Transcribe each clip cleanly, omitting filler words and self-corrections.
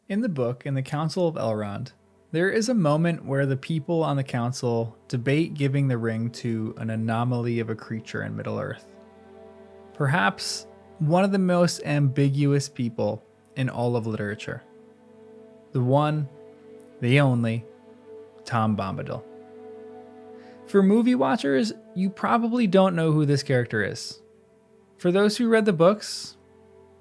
In the book, in the Council of Elrond, there is a moment where the people on the council debate giving the ring to an anomaly of a creature in Middle-earth. Perhaps one of the most ambiguous people in all of literature. The one, the only, Tom Bombadil. For movie watchers, you probably don't know who this character is. For those who read the books,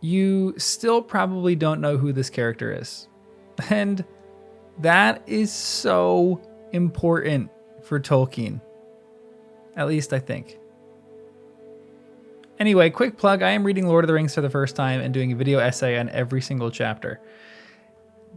you still probably don't know who this character is. And that is so important for Tolkien. At least I think. Anyway, quick plug, I am reading Lord of the Rings for the first time and doing a video essay on every single chapter.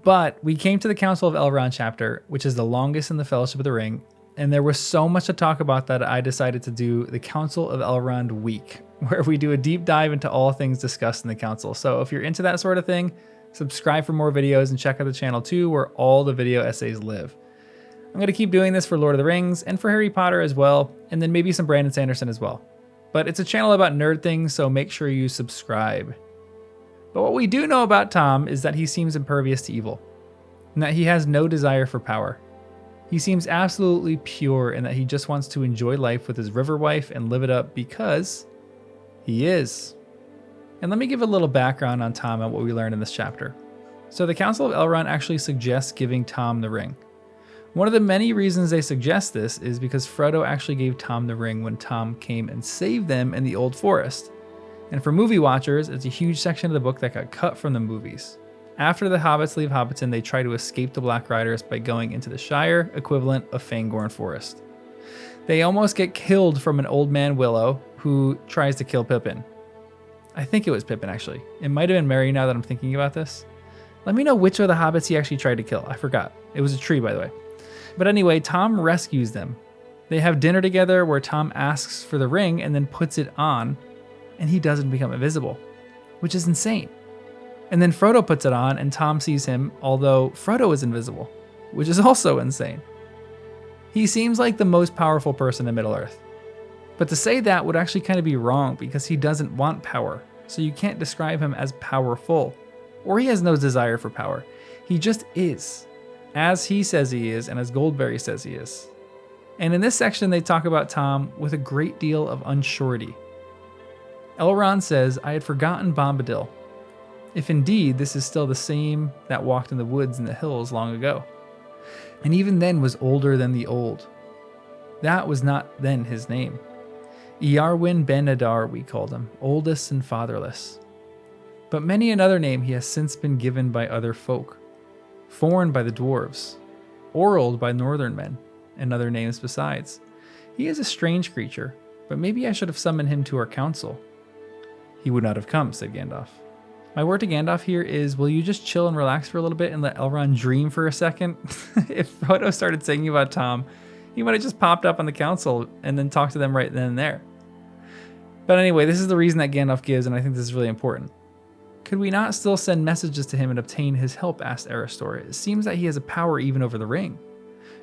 But we came to the Council of Elrond chapter, which is the longest in the Fellowship of the Ring, and there was so much to talk about that I decided to do the Council of Elrond week, where we do a deep dive into all things discussed in the council. So if you're into that sort of thing, subscribe for more videos and check out the channel too, where all the video essays live. I'm going to keep doing this for Lord of the Rings and for Harry Potter as well, and then maybe some Brandon Sanderson as well. But it's a channel about nerd things, so make sure you subscribe. But what we do know about Tom is that he seems impervious to evil, and that he has no desire for power. He seems absolutely pure in that he just wants to enjoy life with his river wife and live it up because he is. And let me give a little background on Tom and what we learned in this chapter. So the Council of Elrond actually suggests giving Tom the ring. One of the many reasons they suggest this is because Frodo actually gave Tom the ring when Tom came and saved them in the Old Forest. And for movie watchers, it's a huge section of the book that got cut from the movies. After the hobbits leave Hobbiton, they try to escape the Black Riders by going into the Shire equivalent of Fangorn Forest. They almost get killed from an old man Willow who tries to kill Pippin. I think it was Pippin actually. It might have been Merry now that I'm thinking about this. Let me know which of the hobbits he actually tried to kill. I forgot. It was a tree, by the way. But anyway, Tom rescues them. They have dinner together where Tom asks for the ring and then puts it on, and he doesn't become invisible, which is insane. And then Frodo puts it on and Tom sees him, although Frodo is invisible, which is also insane. He seems like the most powerful person in Middle-earth. But to say that would actually kind of be wrong because he doesn't want power, so you can't describe him as powerful. Or he has no desire for power. He just is, as he says he is and as Goldberry says he is. And in this section they talk about Tom with a great deal of unsurety. Elrond says, "I had forgotten Bombadil, if indeed this is still the same that walked in the woods and the hills long ago, and even then was older than the old. That was not then his name. Earwin Ben-Adar we called him, oldest and fatherless. But many another name he has since been given by other folk, Forn by the dwarves, Orald by northern men, and other names besides. He is a strange creature, but maybe I should have summoned him to our council." "He would not have come," said Gandalf. My word to Gandalf here is, will you just chill and relax for a little bit and let Elrond dream for a second? If Frodo started singing about Tom, he might have just popped up on the council and then talked to them right then and there. But anyway, this is the reason that Gandalf gives, and I think this is really important. "Could we not still send messages to him and obtain his help?" asked Erestor. "It seems that he has a power even over the ring."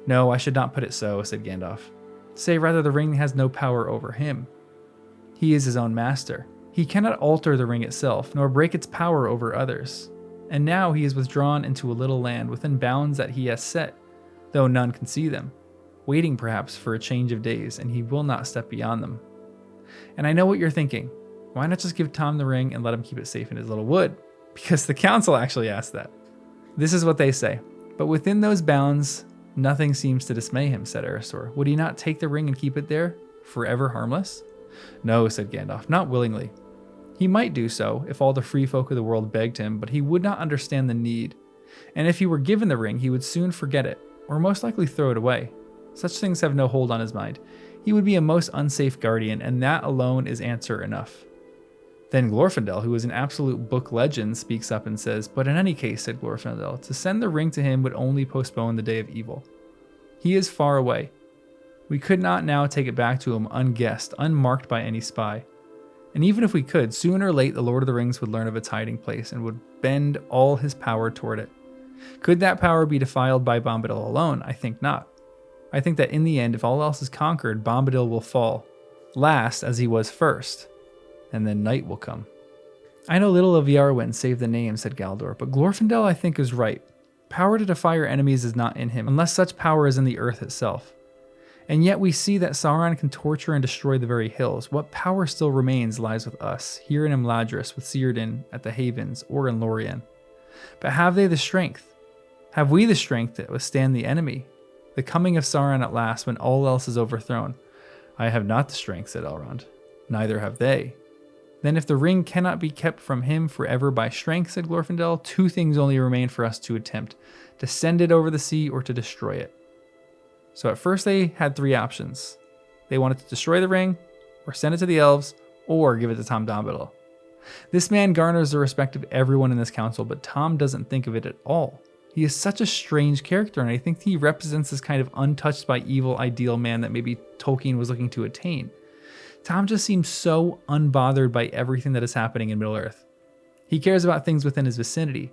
"No, I should not put it so," said Gandalf. "Say rather the ring has no power over him. He is his own master. He cannot alter the ring itself, nor break its power over others. And now he is withdrawn into a little land within bounds that he has set, though none can see them, waiting perhaps for a change of days, and he will not step beyond them. And I know what you're thinking. Why not just give Tom the ring and let him keep it safe in his little wood? Because the council actually asked that. This is what they say. But within those bounds, nothing seems to dismay him, said Erestor. Would he not take the ring and keep it there, forever harmless? No, said Gandalf, not willingly. He might do so if all the free folk of the world begged him, but he would not understand the need. And if he were given the ring, he would soon forget it, or most likely throw it away. Such things have no hold on his mind. He would be a most unsafe guardian, and that alone is answer enough. Then Glorfindel, who is an absolute book legend, speaks up and says, but in any case, said Glorfindel, to send the ring to him would only postpone the day of evil. He is far away. We could not now take it back to him unguessed, unmarked by any spy. And even if we could, soon or late the Lord of the Rings would learn of its hiding place and would bend all his power toward it. Could that power be defiled by Bombadil alone? I think not. I think that in the end, if all else is conquered, Bombadil will fall, last as he was first, and then night will come. I know little of Yarwin, save the name, said Galdor, but Glorfindel I think is right. Power to defy your enemies is not in him, unless such power is in the earth itself. And yet we see that Sauron can torture and destroy the very hills. What power still remains lies with us, here in Imladris, with Círdan at the Havens, or in Lorien. But have they the strength? Have we the strength to withstand the enemy? The coming of Sauron at last, when all else is overthrown. I have not the strength, said Elrond. Neither have they. Then if the ring cannot be kept from him forever by strength, said Glorfindel, two things only remain for us to attempt, to send it over the sea or to destroy it. So at first they had three options. They wanted to destroy the ring, or send it to the elves, or give it to Tom Bombadil. This man garners the respect of everyone in this council, but Tom doesn't think of it at all. He is such a strange character, and I think he represents this kind of untouched by evil ideal man that maybe Tolkien was looking to attain. Tom just seems so unbothered by everything that is happening in Middle-earth. He cares about things within his vicinity.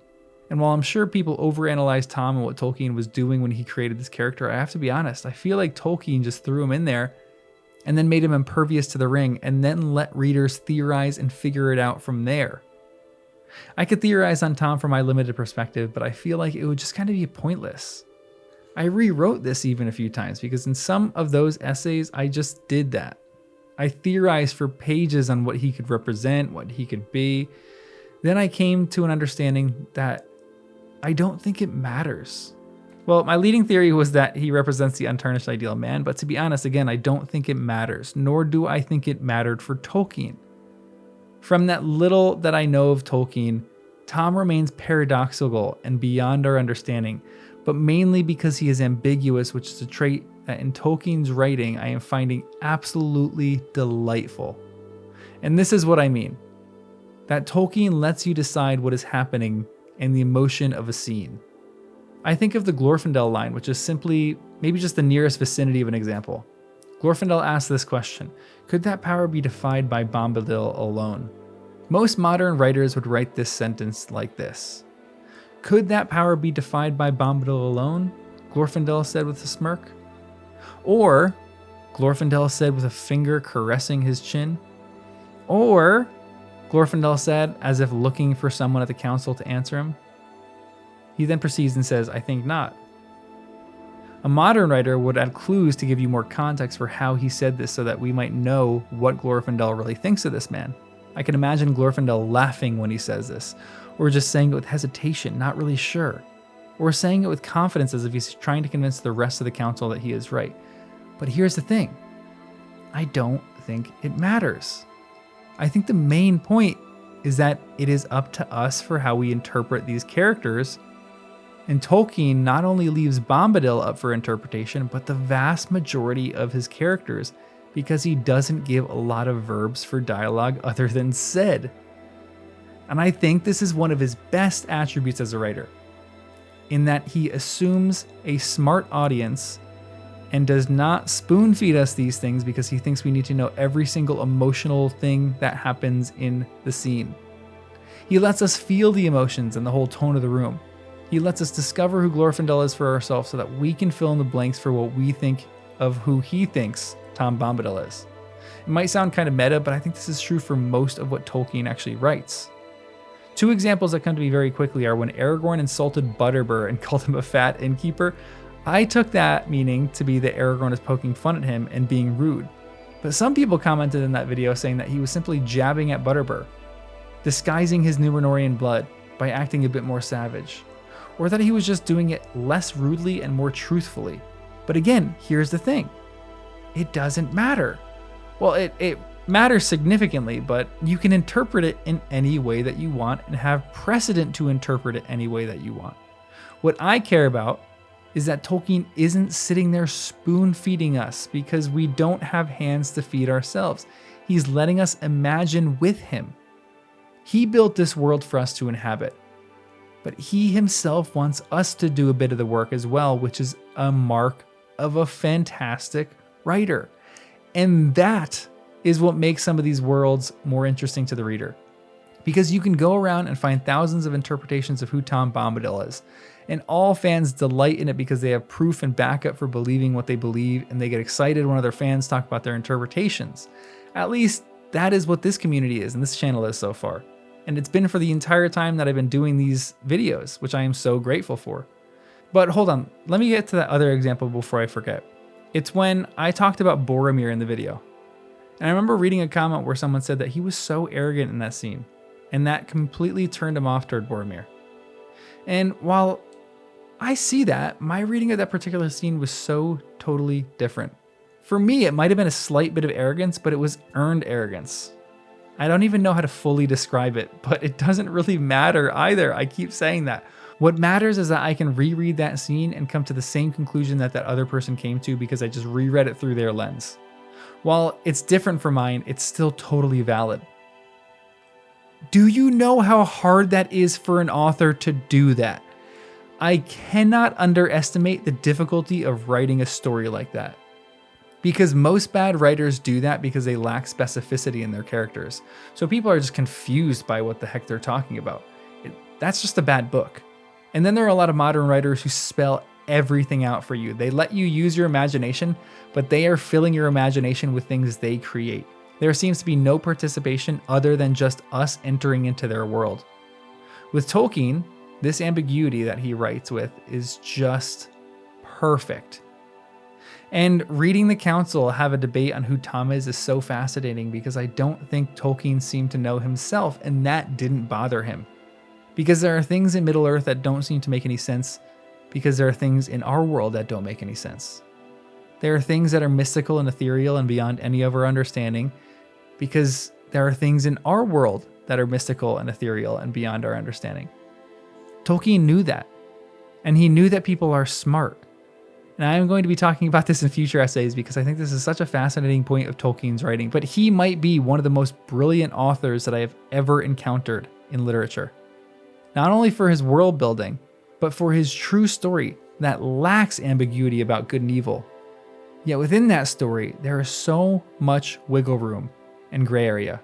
And while I'm sure people overanalyze Tom and what Tolkien was doing when he created this character, I have to be honest, I feel like Tolkien just threw him in there and then made him impervious to the ring and then let readers theorize and figure it out from there. I could theorize on Tom from my limited perspective, but I feel like it would just kind of be pointless. I rewrote this even a few times because in some of those essays, I just did that. I theorized for pages on what he could represent, what he could be. Then I came to an understanding that I don't think it matters. Well, my leading theory was that he represents the untarnished ideal man, but to be honest, again, I don't think it matters, nor do I think it mattered for Tolkien. From that little that I know of Tolkien, Tom remains paradoxical and beyond our understanding, but mainly because he is ambiguous, which is a trait that in Tolkien's writing I am finding absolutely delightful. And this is what I mean. That Tolkien lets you decide what is happening and the emotion of a scene. I think of the Glorfindel line, which is simply maybe just the nearest vicinity of an example. Glorfindel asks this question: could that power be defied by Bombadil alone? Most modern writers would write this sentence like this: could that power be defied by Bombadil alone? Glorfindel said with a smirk. Or, Glorfindel said with a finger caressing his chin. Or, Glorfindel said, as if looking for someone at the council to answer him. He then proceeds and says, I think not. A modern writer would add clues to give you more context for how he said this so that we might know what Glorfindel really thinks of this man. I can imagine Glorfindel laughing when he says this, or just saying it with hesitation, not really sure, or saying it with confidence as if he's trying to convince the rest of the council that he is right. But here's the thing. I don't think it matters. I think the main point is that it is up to us for how we interpret these characters, and Tolkien not only leaves Bombadil up for interpretation, but the vast majority of his characters, because he doesn't give a lot of verbs for dialogue other than said. And I think this is one of his best attributes as a writer, in that he assumes a smart audience and does not spoon feed us these things because he thinks we need to know every single emotional thing that happens in the scene. He lets us feel the emotions and the whole tone of the room. He lets us discover who Glorfindel is for ourselves so that we can fill in the blanks for what we think of who he thinks Tom Bombadil is. It might sound kind of meta, but I think this is true for most of what Tolkien actually writes. Two examples that come to me very quickly are when Aragorn insulted Butterbur and called him a fat innkeeper. I took that meaning to be that Aragorn is poking fun at him and being rude. But some people commented in that video saying that he was simply jabbing at Butterbur, disguising his Númenórean blood by acting a bit more savage, or that he was just doing it less rudely and more truthfully. But again, here's the thing. It doesn't matter. Well, it matters significantly, but you can interpret it in any way that you want and have precedent to interpret it any way that you want. What I care about is that Tolkien isn't sitting there spoon feeding us because we don't have hands to feed ourselves. He's letting us imagine with him. He built this world for us to inhabit, but he himself wants us to do a bit of the work as well, which is a mark of a fantastic writer. And that is what makes some of these worlds more interesting to the reader. Because you can go around and find thousands of interpretations of who Tom Bombadil is, and all fans delight in it because they have proof and backup for believing what they believe, and they get excited when other fans talk about their interpretations. At least that is what this community is and this channel is so far. And it's been for the entire time that I've been doing these videos, which I am so grateful for. But hold on, let me get to that other example before I forget. It's when I talked about Boromir in the video. And I remember reading a comment where someone said that he was so arrogant in that scene, and that completely turned him off toward Boromir. And while I see that, my reading of that particular scene was so totally different. For me, it might have been a slight bit of arrogance, but it was earned arrogance. I don't even know how to fully describe it, but it doesn't really matter either. I keep saying that. What matters is that I can reread that scene and come to the same conclusion that that other person came to because I just reread it through their lens. While it's different from mine, it's still totally valid. Do you know how hard that is for an author to do that? I cannot underestimate the difficulty of writing a story like that. Because most bad writers do that because they lack specificity in their characters. So people are just confused by what the heck they're talking about. That's just a bad book. And then there are a lot of modern writers who spell everything out for you. They let you use your imagination, but they are filling your imagination with things they create. There seems to be no participation other than just us entering into their world. With Tolkien, this ambiguity that he writes with is just perfect. And reading the council have a debate on who Tom is so fascinating because I don't think Tolkien seemed to know himself, and that didn't bother him. Because there are things in Middle-earth that don't seem to make any sense, because there are things in our world that don't make any sense. There are things that are mystical and ethereal and beyond any of our understanding, because there are things in our world that are mystical and ethereal and beyond our understanding. Tolkien knew that, and he knew that people are smart. And I am going to be talking about this in future essays because I think this is such a fascinating point of Tolkien's writing, but he might be one of the most brilliant authors that I have ever encountered in literature. Not only for his world building, but for his true story that lacks ambiguity about good and evil. Yet within that story, there is so much wiggle room and gray area.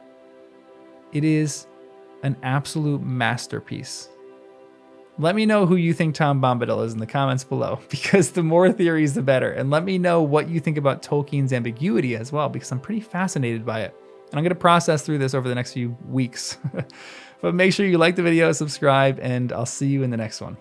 It is an absolute masterpiece. Let me know who you think Tom Bombadil is in the comments below, because the more theories, the better. And let me know what you think about Tolkien's ambiguity as well, because I'm pretty fascinated by it. And I'm going to process through this over the next few weeks. But make sure you like the video, subscribe, and I'll see you in the next one.